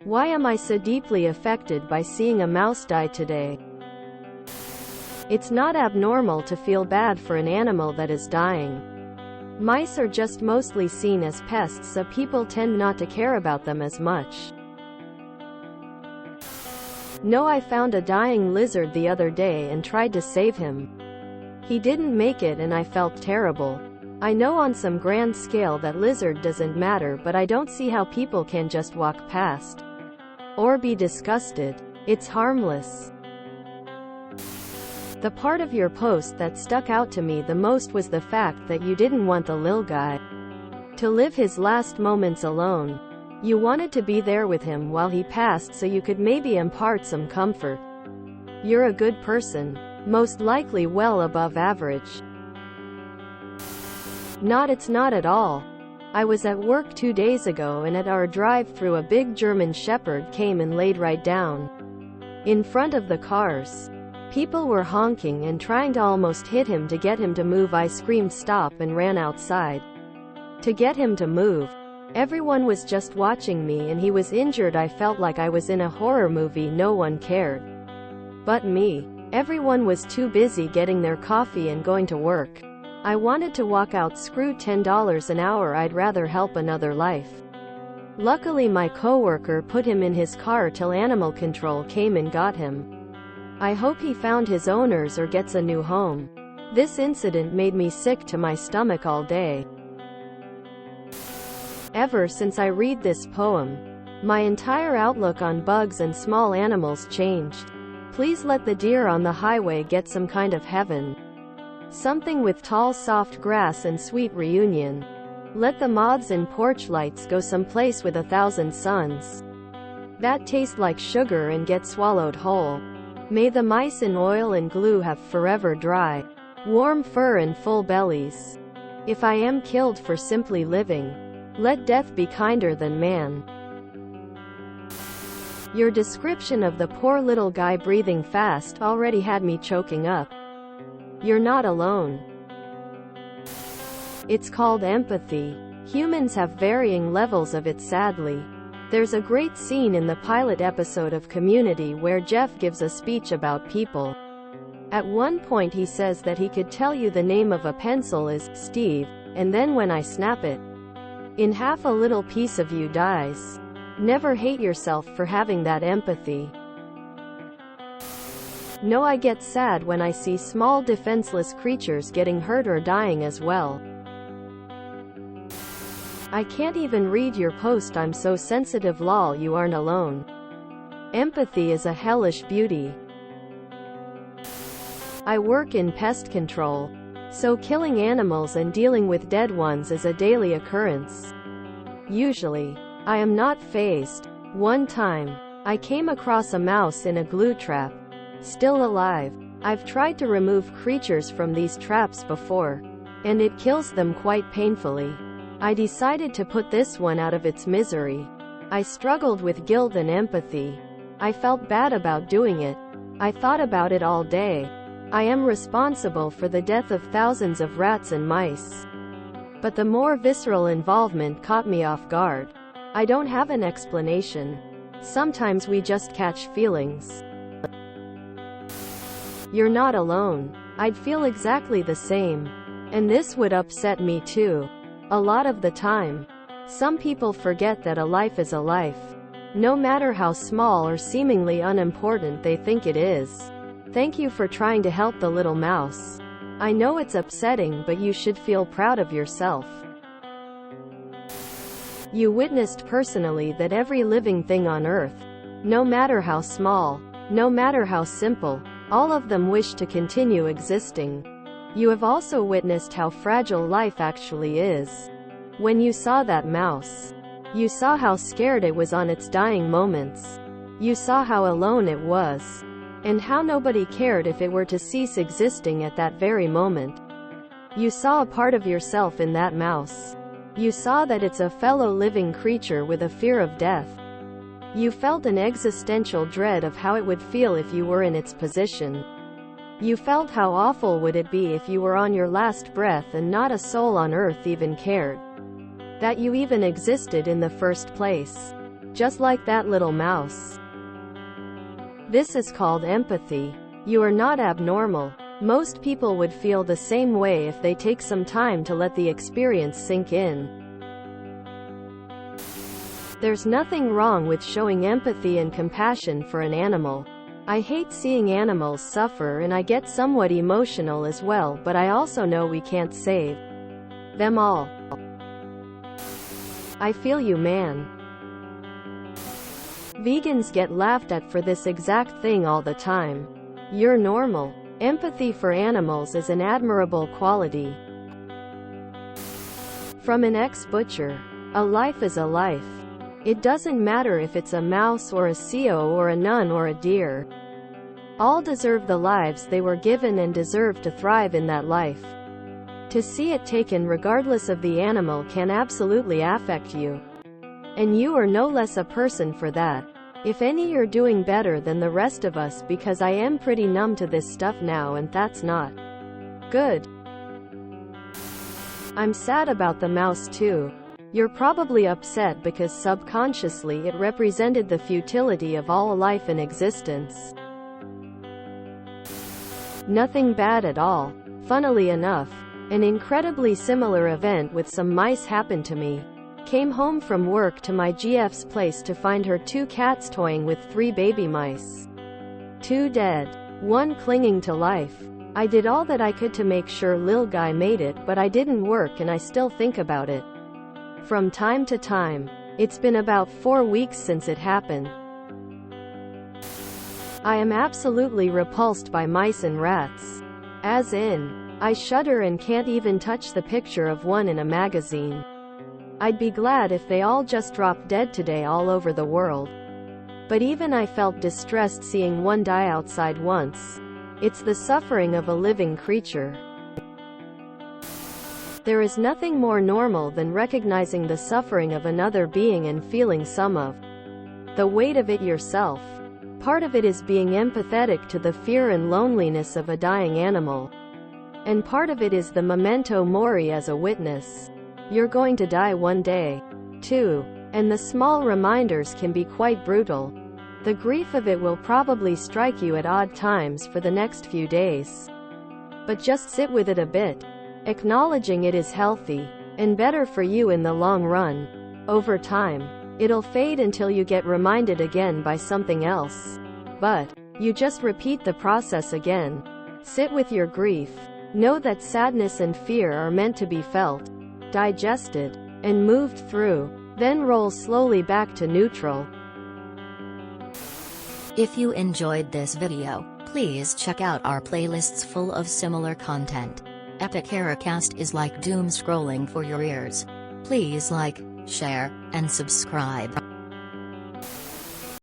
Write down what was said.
Why am I so deeply affected by seeing a mouse die today? It's not abnormal to feel bad for an animal that is dying. Mice are just mostly seen as pests, so people tend not to care about them as much. No, I found a dying lizard the other day and tried to save him. He didn't make it and I felt terrible. I know on some grand scale that lizard doesn't matter, but I don't see how people can just walk past or be disgusted. It's harmless. The part of your post that stuck out to me the most was the fact that you didn't want the lil guy to live his last moments alone. You wanted to be there with him while he passed so you could maybe impart some comfort. You're a good person. Most likely well above average. It's not at all. I was at work 2 days ago and at our drive-through a big German Shepherd came and laid right down in front of the cars. People were honking and trying to almost hit him to get him to move. I screamed stop and ran outside to get him to move. Everyone was just watching me and he was injured. I felt like I was in a horror movie. No one cared but me. Everyone was too busy getting their coffee and going to work. I wanted to walk out. Screw $10 an hour, I'd rather help another life. Luckily my coworker put him in his car till animal control came and got him. I hope he found his owners or gets a new home. This incident made me sick to my stomach all day. Ever since I read this poem, my entire outlook on bugs and small animals changed. Please let the deer on the highway get some kind of heaven. Something with tall soft grass and sweet reunion. Let the moths in porch lights go someplace with 1,000 suns that taste like sugar and get swallowed whole. May the mice in oil and glue have forever dry, warm fur and full bellies. If I am killed for simply living, let death be kinder than man. Your description of the poor little guy breathing fast already had me choking up. You're not alone. It's called empathy. Humans have varying levels of it, sadly. There's a great scene in the pilot episode of Community where Jeff gives a speech about people. At one point he says that he could tell you the name of a pencil is Steve, and then when I snap it in half, a little piece of you dies. Never hate yourself for having that empathy. No, I get sad when I see small defenseless creatures getting hurt or dying as well. I can't even read your post, I'm so sensitive. Lol, you aren't alone. Empathy is a hellish beauty. I work in pest control, so killing animals and dealing with dead ones is a daily occurrence. Usually, I am not fazed. One time, I came across a mouse in a glue trap, still alive. I've tried to remove creatures from these traps before, and it kills them quite painfully. I decided to put this one out of its misery. I struggled with guilt and empathy. I felt bad about doing it. I thought about it all day. I am responsible for the death of thousands of rats and mice. But the more visceral involvement caught me off guard. I don't have an explanation. Sometimes we just catch feelings. You're not alone. I'd feel exactly the same. And this would upset me too. A lot of the time. Some people forget that a life is a life, no matter how small or seemingly unimportant they think it is. Thank you for trying to help the little mouse. I know it's upsetting, but you should feel proud of yourself. You witnessed personally that every living thing on Earth, no matter how small, no matter how simple, all of them wish to continue existing. You have also witnessed how fragile life actually is. When you saw that mouse, you saw how scared it was on its dying moments. You saw how alone it was, and how nobody cared if it were to cease existing at that very moment. You saw a part of yourself in that mouse. You saw that it's a fellow living creature with a fear of death. You felt an existential dread of how it would feel if you were in its position. You felt how awful would it be if you were on your last breath and not a soul on earth even cared that you even existed in the first place. just like that little mouse. This is called empathy. You are not abnormal. Most people would feel the same way if they take some time to let the experience sink in. There's nothing wrong with showing empathy and compassion for an animal. I hate seeing animals suffer and I get somewhat emotional as well, but I also know we can't save them all. I feel you, man. Vegans get laughed at for this exact thing all the time. You're normal. Empathy for animals is an admirable quality. From an ex-butcher. A life is a life. It doesn't matter if it's a mouse or a seal or a nun or a deer. All deserve the lives they were given and deserve to thrive in that life. To see it taken regardless of the animal can absolutely affect you. And you are no less a person for that. If any, you're doing better than the rest of us, because I am pretty numb to this stuff now, and that's not good. I'm sad about the mouse too. You're probably upset because subconsciously it represented the futility of all life and existence. Nothing bad at all. Funnily enough, an incredibly similar event with some mice happened to me. Came home from work to my GF's place to find her 2 cats toying with 3 baby mice. 2 dead. 1 clinging to life. I did all that I could to make sure Lil Guy made it, but I didn't work and I still think about it from time to time. It's been about 4 weeks since it happened. I am absolutely repulsed by mice and rats. As in, I shudder and can't even touch the picture of one in a magazine. I'd be glad if they all just dropped dead today all over the world. But even I felt distressed seeing one die outside once. It's the suffering of a living creature. There is nothing more normal than recognizing the suffering of another being and feeling some of the weight of it yourself. Part of it is being empathetic to the fear and loneliness of a dying animal. And part of it is the memento mori as a witness. You're going to die one day, too. And the small reminders can be quite brutal. The grief of it will probably strike you at odd times for the next few days. But just sit with it a bit. Acknowledging it is healthy, and better for you in the long run. Over time, it'll fade until you get reminded again by something else. But you just repeat the process again. Sit with your grief. Know that sadness and fear are meant to be felt, digested, and moved through. Then roll slowly back to neutral. If you enjoyed this video, please check out our playlists full of similar content. Epic Eracast is like doom scrolling for your ears. Please like, share, and subscribe.